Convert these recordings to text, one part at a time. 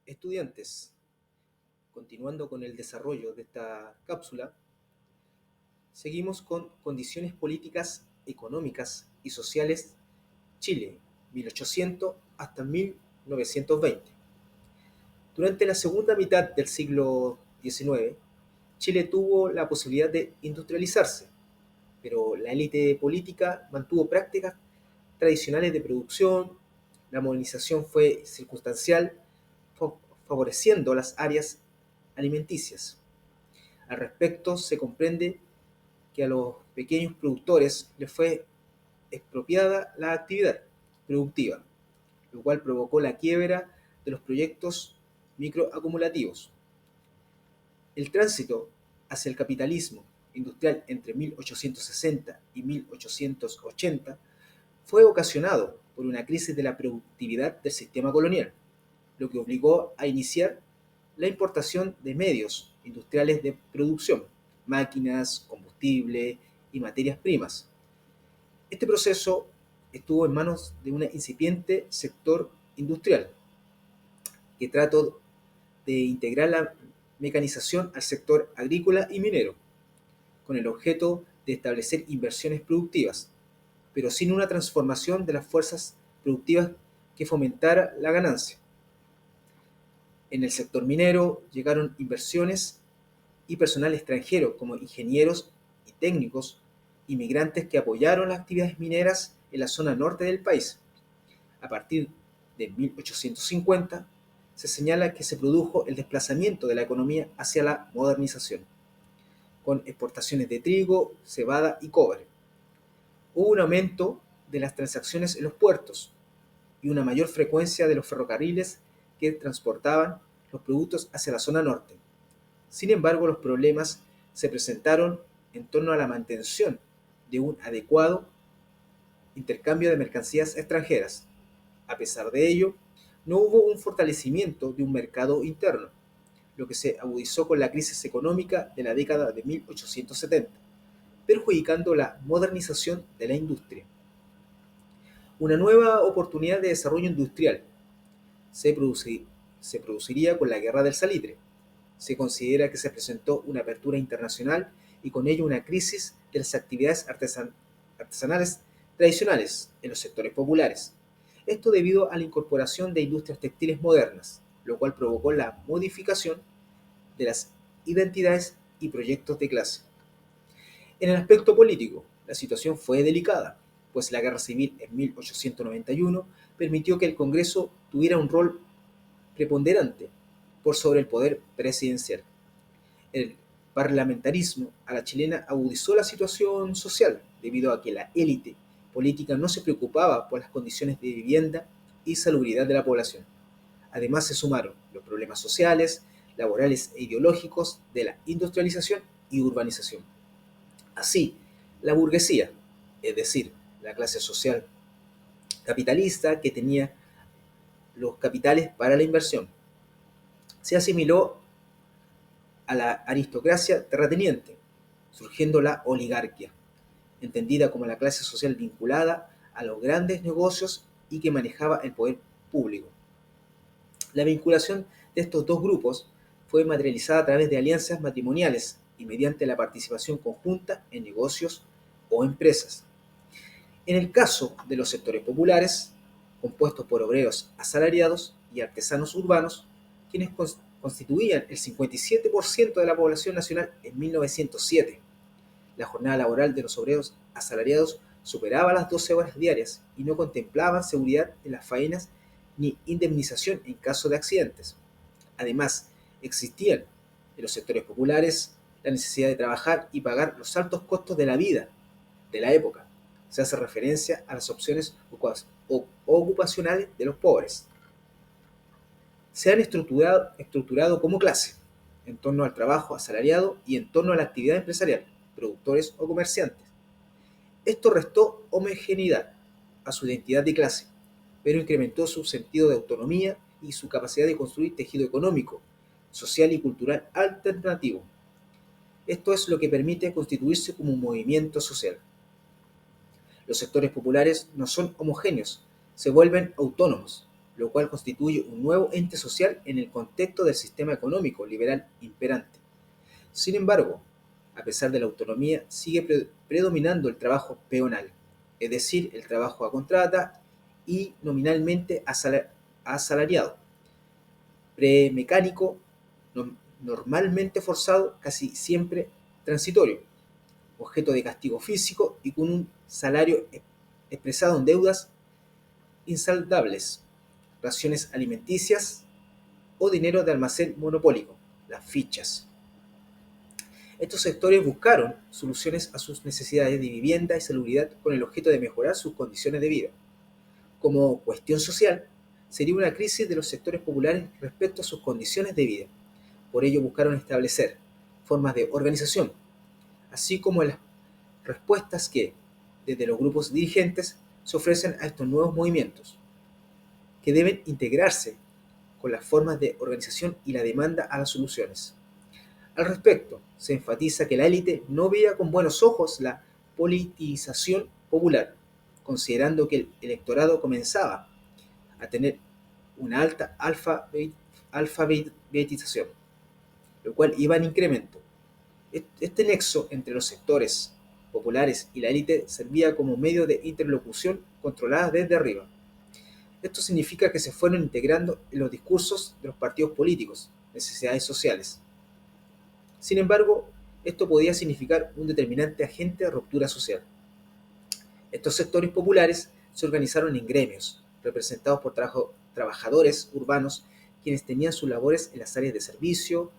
Estudiantes, continuando con el desarrollo de esta cápsula, seguimos con condiciones políticas, económicas y sociales Chile, 1800 hasta 1920. Durante la segunda mitad del siglo XIX, Chile tuvo la posibilidad de industrializarse, pero la élite política mantuvo prácticas tradicionales de producción, la modernización fue circunstancial, favoreciendo las áreas alimenticias. Al respecto, se comprende que a los pequeños productores les fue expropiada la actividad productiva, lo cual provocó la quiebra de los proyectos microacumulativos. El tránsito hacia el capitalismo industrial entre 1860 y 1880 fue ocasionado por una crisis de la productividad del sistema colonial, lo que obligó a iniciar la importación de medios industriales de producción, máquinas, combustible y materias primas. Este proceso estuvo en manos de un incipiente sector industrial que trató de integrar la mecanización al sector agrícola y minero, con el objeto de establecer inversiones productivas, pero sin una transformación de las fuerzas productivas que fomentara la ganancia. En el sector minero llegaron inversiones y personal extranjero como ingenieros y técnicos inmigrantes que apoyaron las actividades mineras en la zona norte del país. A partir de 1850 se señala que se produjo el desplazamiento de la economía hacia la modernización, con exportaciones de trigo, cebada y cobre. Hubo un aumento de las transacciones en los puertos y una mayor frecuencia de los ferrocarriles que transportaban los productos hacia la zona norte. Sin embargo, los problemas se presentaron en torno a la mantención de un adecuado intercambio de mercancías extranjeras. A pesar de ello, no hubo un fortalecimiento de un mercado interno, lo que se agudizó con la crisis económica de la década de 1870, perjudicando la modernización de la industria. Una nueva oportunidad de desarrollo industrial se, se produciría con la Guerra del Salitre. Se considera que se presentó una apertura internacional y con ello una crisis de las actividades artesanales tradicionales en los sectores populares. Esto debido a la incorporación de industrias textiles modernas, lo cual provocó la modificación de las identidades y proyectos de clase. En el aspecto político, la situación fue delicada, pues la guerra civil en 1891 permitió que el Congreso tuviera un rol preponderante por sobre el poder presidencial. El parlamentarismo a la chilena agudizó la situación social debido a que la élite política no se preocupaba por las condiciones de vivienda y salubridad de la población. Además se sumaron los problemas sociales, laborales e ideológicos de la industrialización y urbanización. Así, la burguesía, es decir, la clase social capitalista que tenía los capitales para la inversión, se asimiló a la aristocracia terrateniente, surgiendo la oligarquía, entendida como la clase social vinculada a los grandes negocios y que manejaba el poder público. La vinculación de estos dos grupos fue materializada a través de alianzas matrimoniales y mediante la participación conjunta en negocios o empresas. En el caso de los sectores populares, compuestos por obreros asalariados y artesanos urbanos, quienes constituían el 57% de la población nacional en 1907. La jornada laboral de los obreros asalariados superaba las 12 horas diarias y no contemplaban seguridad en las faenas ni indemnización en caso de accidentes. Además, existían en los sectores populares la necesidad de trabajar y pagar los altos costos de la vida de la época. Se hace referencia a las opciones ocupacionales de los pobres. Se han estructurado como clase, en torno al trabajo asalariado y en torno a la actividad empresarial, productores o comerciantes. Esto restó homogeneidad a su identidad de clase, pero incrementó su sentido de autonomía y su capacidad de construir tejido económico, social y cultural alternativo. Esto es lo que permite constituirse como un movimiento social. Los sectores populares no son homogéneos, se vuelven autónomos, lo cual constituye un nuevo ente social en el contexto del sistema económico liberal imperante. Sin embargo, a pesar de la autonomía, sigue predominando el trabajo peonal, es decir, el trabajo a contrata y nominalmente asalariado, premecánico, normalmente forzado, casi siempre transitorio, objeto de castigo físico y con un salario expresado en deudas insaldables, raciones alimenticias o dinero de almacén monopólico, las fichas. Estos sectores buscaron soluciones a sus necesidades de vivienda y salubridad con el objeto de mejorar sus condiciones de vida. Como cuestión social, sería una crisis de los sectores populares respecto a sus condiciones de vida. Por ello buscaron establecer formas de organización, así como las respuestas que, desde los grupos dirigentes, se ofrecen a estos nuevos movimientos, que deben integrarse con las formas de organización y la demanda a las soluciones. Al respecto, se enfatiza que la élite no veía con buenos ojos la politización popular, considerando que el electorado comenzaba a tener una alta alfabetización, lo cual iba en incremento. Este nexo entre los sectores populares y la élite servía como medio de interlocución controlada desde arriba. Esto significa que se fueron integrando en los discursos de los partidos políticos necesidades sociales. Sin embargo, esto podía significar un determinante agente de ruptura social. Estos sectores populares se organizaron en gremios, representados por trabajadores urbanos, quienes tenían sus labores en las áreas de servicio,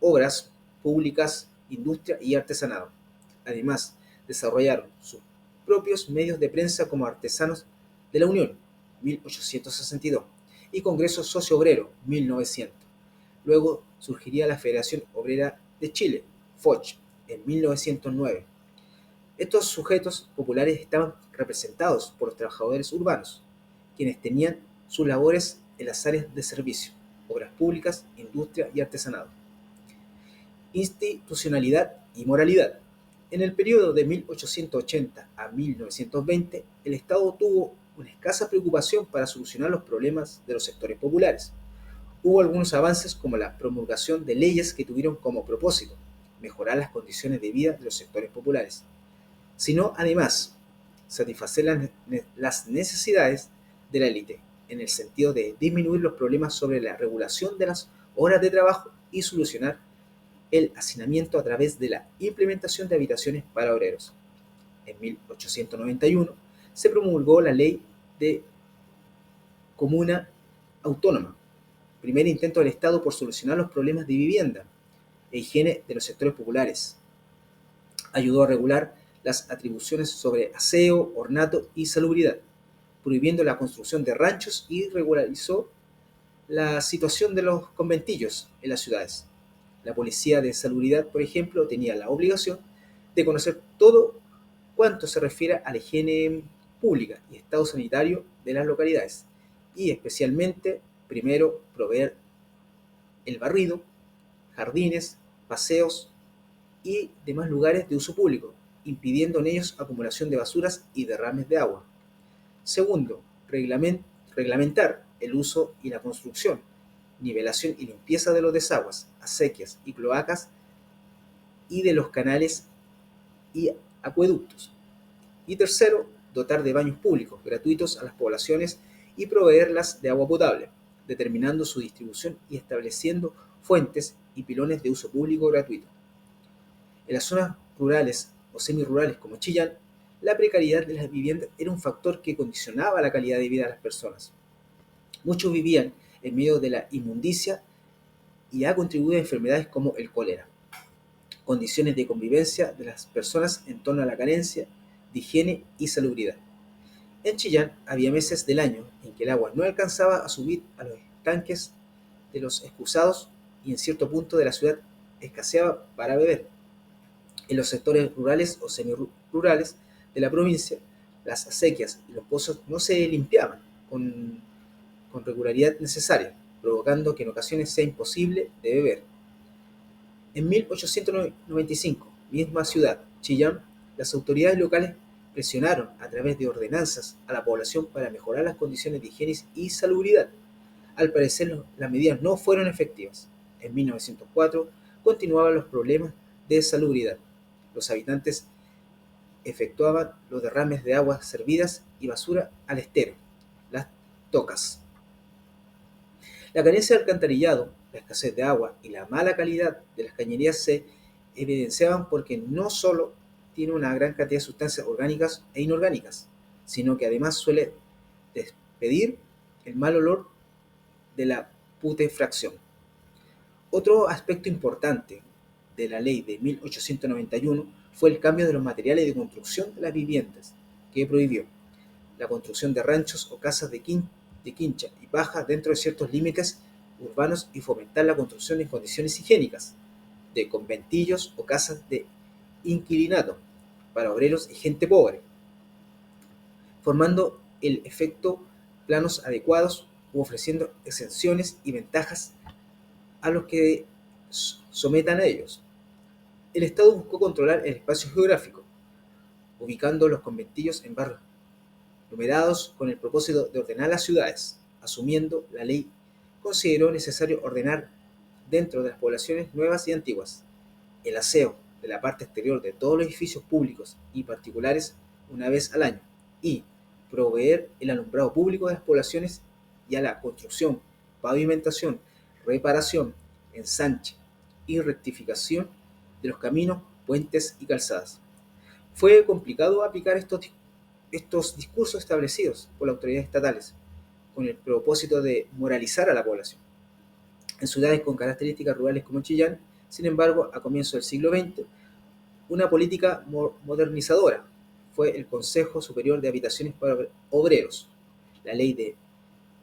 obras públicas, industria y artesanado. Además, desarrollaron sus propios medios de prensa como Artesanos de la Unión, 1862, y Congreso Socio-Obrero, 1900. Luego surgiría la Federación Obrera de Chile, FOCH, en 1909. Estos sujetos populares estaban representados por los trabajadores urbanos, quienes tenían sus labores en las áreas de servicio, obras públicas, industria y artesanado. Institucionalidad y moralidad. En el periodo de 1880 a 1920, el Estado tuvo una escasa preocupación para solucionar los problemas de los sectores populares. Hubo algunos avances como la promulgación de leyes que tuvieron como propósito mejorar las condiciones de vida de los sectores populares, sino además satisfacer las necesidades de la élite, en el sentido de disminuir los problemas sobre la regulación de las horas de trabajo y solucionar el hacinamiento a través de la implementación de habitaciones para obreros. En 1891 se promulgó la Ley de Comuna Autónoma, primer intento del Estado por solucionar los problemas de vivienda e higiene de los sectores populares. Ayudó a regular las atribuciones sobre aseo, ornato y salubridad, prohibiendo la construcción de ranchos y regularizó la situación de los conventillos en las ciudades. La policía de salubridad, por ejemplo, tenía la obligación de conocer todo cuanto se refiere a la higiene pública y estado sanitario de las localidades, y especialmente, primero, proveer el barrido, jardines, paseos y demás lugares de uso público, impidiendo en ellos acumulación de basuras y derrames de agua. Segundo, reglamentar el uso y la construcción, nivelación y limpieza de los desagües, acequias y cloacas y de los canales y acueductos. Y tercero, dotar de baños públicos gratuitos a las poblaciones y proveerlas de agua potable, determinando su distribución y estableciendo fuentes y pilones de uso público gratuito. En las zonas rurales o semirurales como Chillán, la precariedad de las viviendas era un factor que condicionaba la calidad de vida de las personas. Muchos vivían en medio de la inmundicia y ha contribuido a enfermedades como el cólera. Condiciones de convivencia de las personas en torno a la carencia de higiene y salubridad. En Chillán había meses del año en que el agua no alcanzaba a subir a los estanques de los excusados y en cierto punto de la ciudad escaseaba para beber. En los sectores rurales o semirurales de la provincia, las acequias y los pozos no se limpiaban con regularidad necesaria, provocando que en ocasiones sea imposible de beber. En 1895, misma ciudad, Chillán, las autoridades locales presionaron a través de ordenanzas a la población para mejorar las condiciones de higiene y salubridad. Al parecer, las medidas no fueron efectivas. En 1904 continuaban los problemas de salubridad. Los habitantes efectuaban los derrames de aguas servidas y basura al estero, las tocas. La carencia de alcantarillado, la escasez de agua y la mala calidad de las cañerías se evidenciaban porque no solo tiene una gran cantidad de sustancias orgánicas e inorgánicas, sino que además suele despedir el mal olor de la putrefacción. Otro aspecto importante de la ley de 1891 fue el cambio de los materiales de construcción de las viviendas, que prohibió la construcción de ranchos o casas de quincha y paja dentro de ciertos límites urbanos y fomentar la construcción en condiciones higiénicas, de conventillos o casas de inquilinato para obreros y gente pobre, formando el efecto planos adecuados u ofreciendo exenciones y ventajas a los que sometan a ellos. El Estado buscó controlar el espacio geográfico, ubicando los conventillos en barrios numerados con el propósito de ordenar las ciudades. Asumiendo la ley, consideró necesario ordenar dentro de las poblaciones nuevas y antiguas el aseo de la parte exterior de todos los edificios públicos y particulares una vez al año y proveer el alumbrado público de las poblaciones y a la construcción, pavimentación, reparación, ensanche y rectificación de los caminos, puentes y calzadas. Fue complicado aplicar estos discursos establecidos por las autoridades estatales con el propósito de moralizar a la población. En ciudades con características rurales como Chillán, sin embargo, a comienzos del siglo XX, una política modernizadora fue el Consejo Superior de Habitaciones para Obreros. La ley de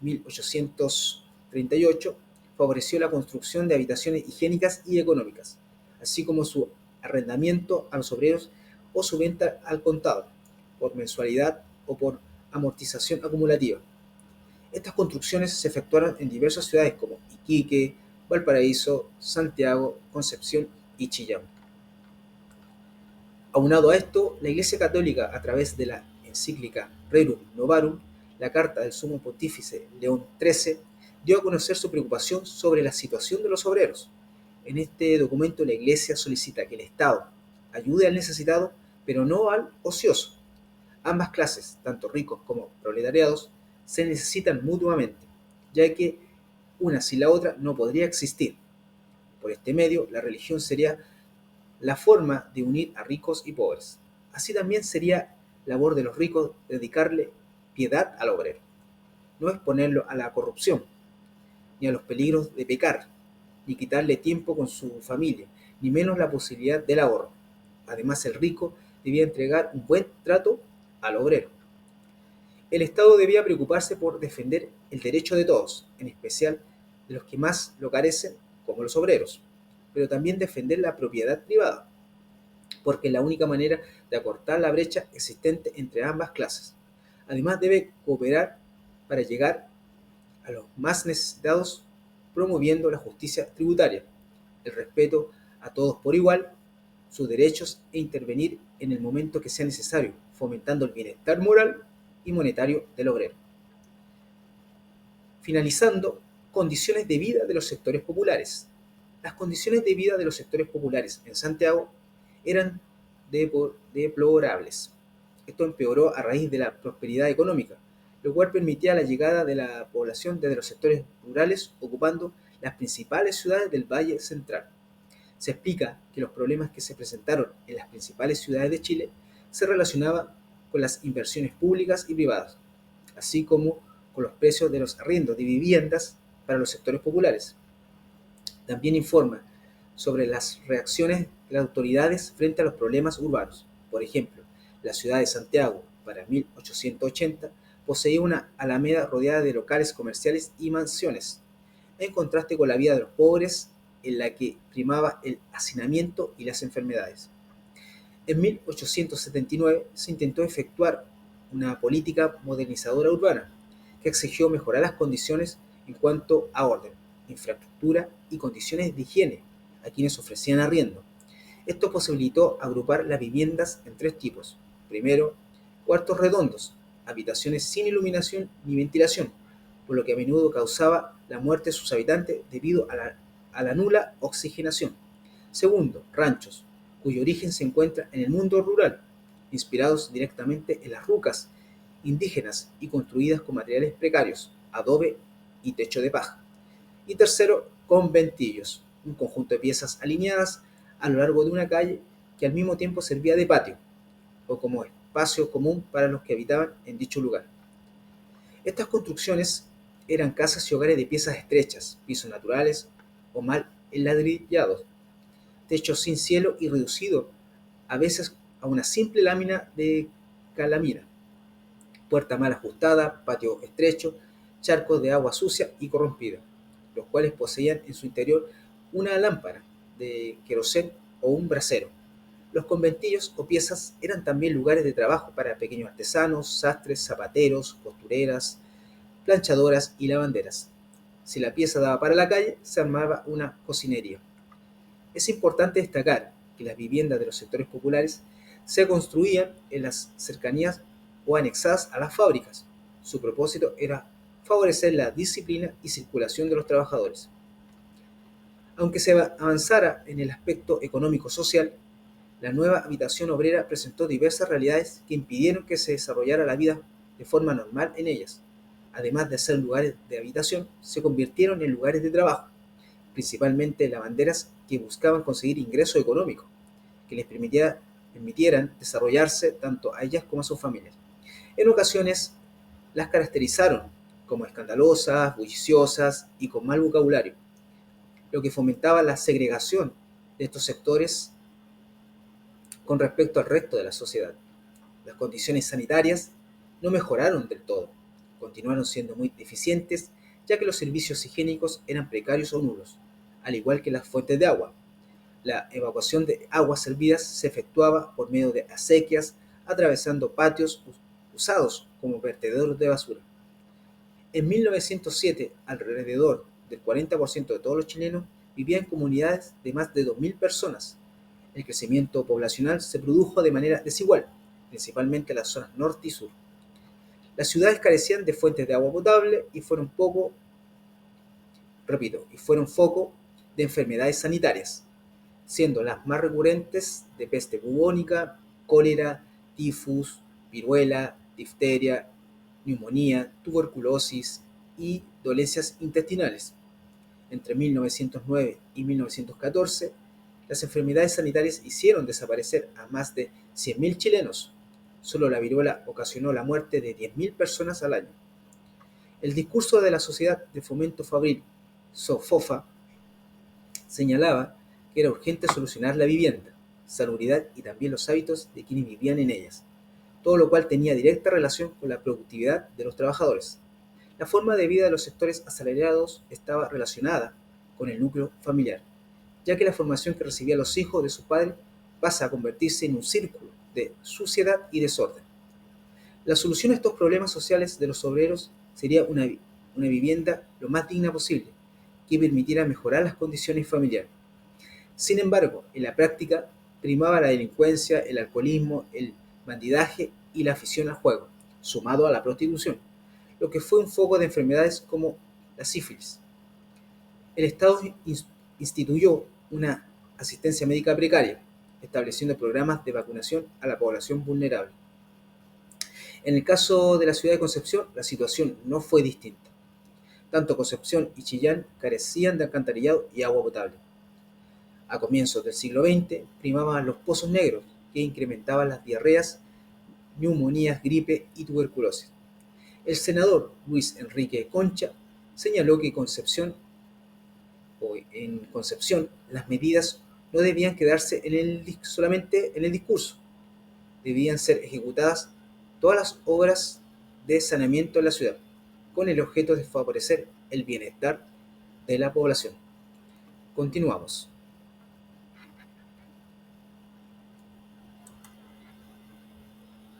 1838 favoreció la construcción de habitaciones higiénicas y económicas, así como su arrendamiento a los obreros o su venta al contado, por mensualidad o por amortización acumulativa. Estas construcciones se efectuaron en diversas ciudades como Iquique, Valparaíso, Santiago, Concepción y Chillán. Aunado a esto, la Iglesia Católica, a través de la encíclica Rerum Novarum, la carta del Sumo Pontífice León XIII, dio a conocer su preocupación sobre la situación de los obreros. En este documento la Iglesia solicita que el Estado ayude al necesitado, pero no al ocioso. Ambas clases, tanto ricos como proletariados, se necesitan mutuamente, ya que una sin la otra no podría existir. Por este medio, la religión sería la forma de unir a ricos y pobres. Así también sería labor de los ricos dedicarle piedad al obrero, no exponerlo a la corrupción, ni a los peligros de pecar, ni quitarle tiempo con su familia, ni menos la posibilidad del ahorro. Además, el rico debía entregar un buen trato al obrero. El Estado debía preocuparse por defender el derecho de todos, en especial de los que más lo carecen, como los obreros, pero también defender la propiedad privada, porque es la única manera de acortar la brecha existente entre ambas clases. Además, debe cooperar para llegar a los más necesitados, promoviendo la justicia tributaria, el respeto a todos por igual, sus derechos e intervenir en el momento que sea necesario, fomentando el bienestar moral y monetario del obrero. Finalizando, condiciones de vida de los sectores populares. Las condiciones de vida de los sectores populares en Santiago eran deplorables. Esto empeoró a raíz de la prosperidad económica, lo cual permitía la llegada de la población desde los sectores rurales ocupando las principales ciudades del Valle Central. Se explica que los problemas que se presentaron en las principales ciudades de Chile se relacionaban con las inversiones públicas y privadas, así como con los precios de los arriendos de viviendas para los sectores populares. También informa sobre las reacciones de las autoridades frente a los problemas urbanos. Por ejemplo, la ciudad de Santiago, para 1880, poseía una alameda rodeada de locales comerciales y mansiones, en contraste con la vida de los pobres, en la que primaba el hacinamiento y las enfermedades. En 1879 se intentó efectuar una política modernizadora urbana, que exigió mejorar las condiciones en cuanto a orden, infraestructura y condiciones de higiene a quienes ofrecían arriendo. Esto posibilitó agrupar las viviendas en tres tipos. Primero, cuartos redondos, habitaciones sin iluminación ni ventilación, por lo que a menudo causaba la muerte de sus habitantes debido a la nula oxigenación. Segundo, ranchos, cuyo origen se encuentra en el mundo rural, inspirados directamente en las rucas indígenas y construidas con materiales precarios, adobe y techo de paja. Y tercero, conventillos, un conjunto de piezas alineadas a lo largo de una calle que al mismo tiempo servía de patio o como espacio común para los que habitaban en dicho lugar. Estas construcciones eran casas y hogares de piezas estrechas, pisos naturales o mal enladrillados, techos sin cielo y reducido a veces a una simple lámina de calamina, puerta mal ajustada, patio estrecho, charcos de agua sucia y corrompida, los cuales poseían en su interior una lámpara de querosén o un brasero. Los conventillos o piezas eran también lugares de trabajo para pequeños artesanos, sastres, zapateros, costureras, planchadoras y lavanderas. Si la pieza daba para la calle, se armaba una cocinería. Es importante destacar que las viviendas de los sectores populares se construían en las cercanías o anexadas a las fábricas. Su propósito era favorecer la disciplina y circulación de los trabajadores. Aunque se avanzara en el aspecto económico-social, la nueva habitación obrera presentó diversas realidades que impidieron que se desarrollara la vida de forma normal en ellas. Además de ser lugares de habitación, se convirtieron en lugares de trabajo, principalmente lavanderas que buscaban conseguir ingresos económicos que les permitieran desarrollarse tanto a ellas como a sus familias. En ocasiones las caracterizaron como escandalosas, bulliciosas y con mal vocabulario, lo que fomentaba la segregación de estos sectores con respecto al resto de la sociedad. Las condiciones sanitarias no mejoraron del todo, continuaron siendo muy deficientes ya que los servicios higiénicos eran precarios o nulos, al igual que las fuentes de agua. La evacuación de aguas servidas se efectuaba por medio de acequias, atravesando patios usados como vertederos de basura. En 1907, alrededor del 40% de todos los chilenos vivían en comunidades de más de 2.000 personas. El crecimiento poblacional se produjo de manera desigual, principalmente en las zonas norte y sur. Las ciudades carecían de fuentes de agua potable y fueron foco de enfermedades sanitarias, siendo las más recurrentes de peste bubónica, cólera, tifus, viruela, difteria, neumonía, tuberculosis y dolencias intestinales. Entre 1909 y 1914, las enfermedades sanitarias hicieron desaparecer a más de 100.000 chilenos. Solo la viruela ocasionó la muerte de 10.000 personas al año. El discurso de la Sociedad de Fomento Fabril, SOFOFA, señalaba que era urgente solucionar la vivienda, salubridad y también los hábitos de quienes vivían en ellas, todo lo cual tenía directa relación con la productividad de los trabajadores. La forma de vida de los sectores asalariados estaba relacionada con el núcleo familiar, ya que la formación que recibían los hijos de sus padres pasa a convertirse en un círculo de suciedad y desorden. La solución a estos problemas sociales de los obreros sería una vivienda lo más digna posible, que permitiera mejorar las condiciones familiares. Sin embargo, en la práctica primaba la delincuencia, el alcoholismo, el bandidaje y la afición al juego, sumado a la prostitución, lo que fue un foco de enfermedades como la sífilis. El Estado instituyó una asistencia médica precaria, estableciendo programas de vacunación a la población vulnerable. En el caso de la ciudad de Concepción, la situación no fue distinta. Tanto Concepción y Chillán carecían de alcantarillado y agua potable. A comienzos del siglo XX primaban los pozos negros, que incrementaban las diarreas, neumonías, gripe y tuberculosis. El senador Luis Enrique Concha señaló que en Concepción las medidas no debían quedarse solamente en el discurso, debían ser ejecutadas todas las obras de saneamiento en la ciudad, con el objeto de favorecer el bienestar de la población. Continuamos.